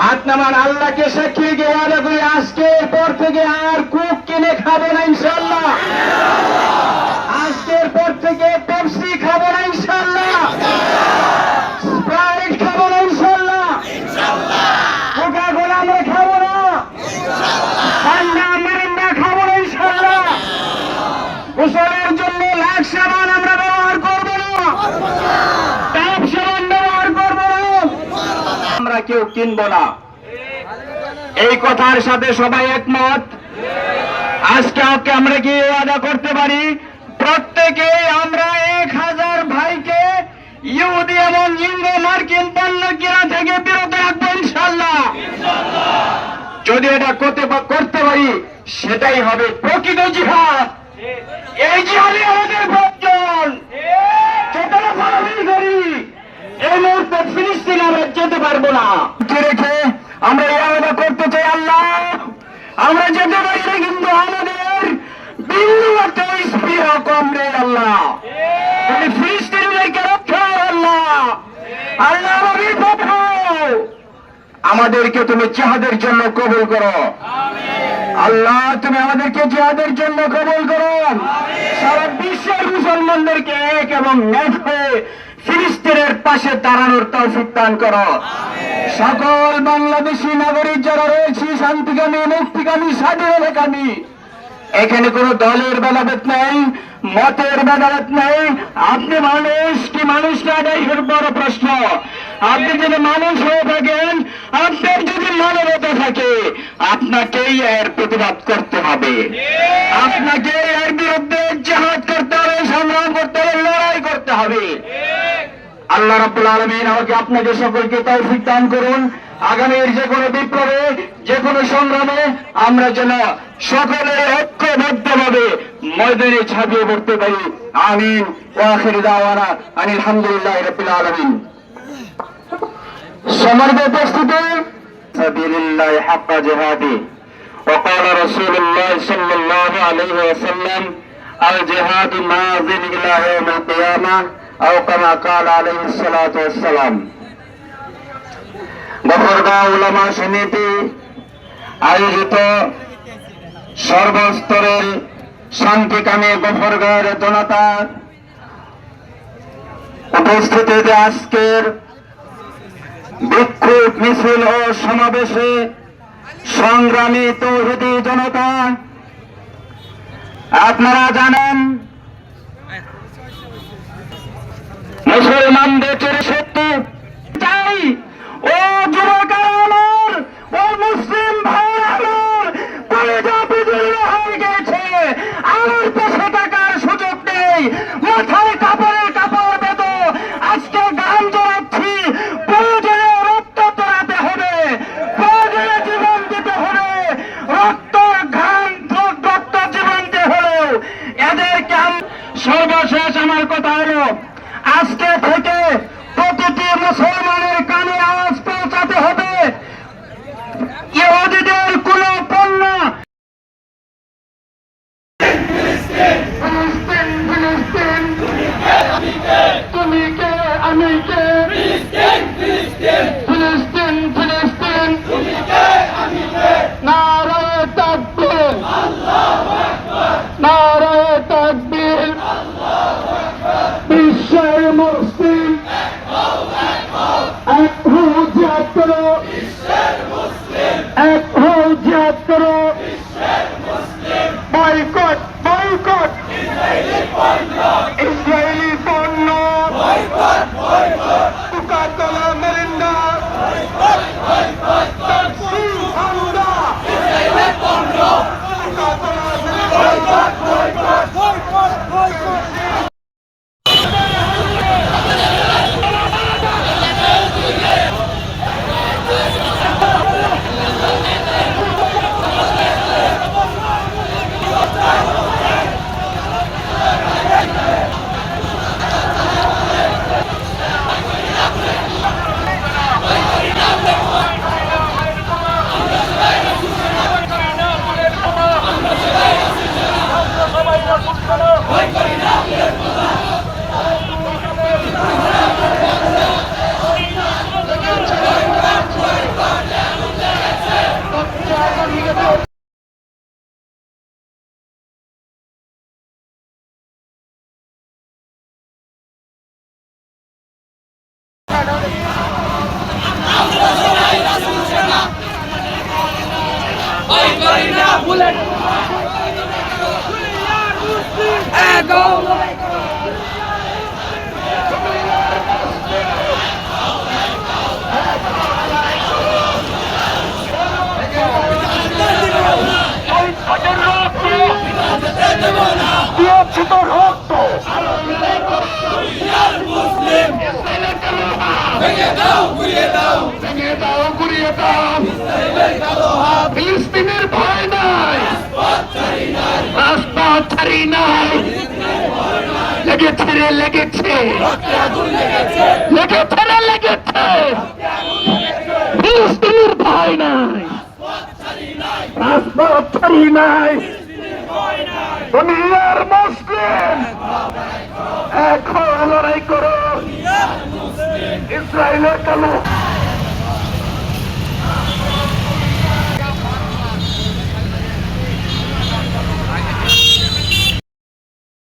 হাত নামান, আল্লাহকে সাক্ষী রেখে ওয়াদা করি আজকের পর থেকে আর কোক কিনে খাবো না ইনশাআল্লাহ। আজকের পর থেকে পেপসি খাবো না ইনশাআল্লাহ, স্প্রাইট খাবো না ইনশাআল্লাহ, কোকা কোলা আমরা খাবো না, ঠান্ডা মিরিন্ডা খাবো না ইনশাআল্লাহ। গোসলের জন্য লাক্স সাবান আমরা ব্যবহার করবো না, ট্যাপ সাবান ব্যবহার করবো না, আমরা কেউ কিনবো না। এই কথার সাথে সবাই একমত। আজকে আমরা কি ওয়াদা করতে পারি প্রত্যেকে আমরা 1000 ভাইকে ইহুদি এবং ইংরেজ মার্কিন পণ্য কেনা থেকে বিরত রাখবো ইনশাআল্লাহ। যদি এটা করতে পারি সেটাই হবে প্রকৃত জিহাদ। এই জিহাদে আমাদের প্রয়োজন। চেতনা পালন করি, এই মুহূর্তে ফিলিস্তিন আমরা যেতে পারবো না। রেখে আমরা এই আলাদা করতে চাই আল্লাহ আমরা যেতে পারি না, কিন্তু আমাদের বিন্দু একটা স্পৃহা কম নেই আল্লাহ। তুমি ফিলিস্তিনিদেরকে রক্ষা আল্লাহ, আল্লাহ আমাদের পাঠাও, আমাদেরকে তুমি জিহাদের জন্য কবুল করো আল্লাহ, তুমি আমাদেরকে জিহাদের জন্য কবুল করো। সারা বিশ্বের মুসলমানদেরকে এক এবং এক হয়ে ফিলিস্তিনের পাশে দাঁড়ানোর তৌফিক দান করো। সকল বাংলাদেশি নাগরিক যারা রয়েছে শান্তিকামী, মুক্তিকামী, স্বাধীনতাকামী, এখানে কোনো দলের ভেদাভেদ নেই, মতের ভেদাভেদ নেই। আপনি মানুষ কি মানুষ না, এটাই বড় প্রশ্ন। আপনি যদি মানুষ হয়ে থাকেন, আপনার যদি মানবতা থাকে, আপনাকেই এর প্রতিবাদ করতে হবে, আপনাকে এর বিরুদ্ধে জিহাদ করতে হবে, সংগ্রাম করতে হবে, লড়াই করতে হবে। আল্লাহ রাব্বুল আলামিন আমাকে আপনাকে সকলকে তৌফিক দান করুন। আগামীর যে কোনো বিপ্লবে, যে কোনো সংগ্রামে আমরা যেন সকলে ঐক্যবদ্ধভাবে ময়দানে ঝাঁপিয়ে পড়তে পারি। আমিন। ওয়া আখিরু দাওয়ানা আনিল হামদুলিল্লাহি রাব্বিল আলামিন। সম্মানিত উপস্থিতি, সাবিলিল্লাহি হাক্কা জিহাদি ওয়া ক্বালা রাসূলুল্লাহ সাল্লাল্লাহু আলাইহি ওয়াসাল্লাম আল জিহাদু মাযিন ইলা ইয়াউমিল কিয়ামাহ আও কামা ক্বালা আলাইহিস সালাতু ওয়াস সালাম। গফরগাঁও উলামা সমিতি আয়োজিত সর্বস্তরের শান্তিকামী গফরগাঁওয়ের জনতা উপস্থিতিতে আজকের বিক্ষোভ মিছিল ও সমাবেশে সংগ্রামী তৌহিদি জনতা, আপনারা জানেন মুসলমানদের চেয়ে সত্যি চাই ও যুবকেরা আমার, ও মুসলিম ভাই আমার, কলেজা বিদীর্ণ হয়ে গেছে, আমার পাশে থাকার সুযোগ নেই, মাথায় কাপড়ের কাপড় বেঁধো, আজকে গান জড়াচ্ছি, প্রয়োজনে রক্ত তোলাতে হবে, প্রয়োজনে জীবন দিতে হবে, রক্ত ঘাম রক্ত জীবন দিতে হলেও এদেরকে। সর্বশেষ আমার কথা হলো, আজকে থেকে প্রতিটি মুসলমানের কানে আওয়াজ পৌঁছাতে হবে, ইহুদিদের কোন পণ্য তুমি কে আমি কে, ফিলিস্তিন ফিলিস্তিন নারায়ে তাকবীর, নারায়ে তাকবীর, বিশ্বের মুসলিম এক হো জিহাদ করো, এক হো জিহাদ করো, বয়কট বয়কট ইসরায়েলি পণ্য, কোকা কোলা মিরিন্ডা, পেপসি ঠান্ডা, কোকা কোলা মিরিন্ডা। দিয়েছি তো রক্ত ফিলিস্তিনের ভয় নাই, রাজপথ ছাড়ি নাই, লেগেছে রে লেগেছে, লেগেছে রে লেগেছে, ফিলিস্তিনের ভয় নাই, রাজপথ ছাড়ি নাই। দুনিয়ার মুসলিম এখন লড়াই করো, ইসরায়েলের কালো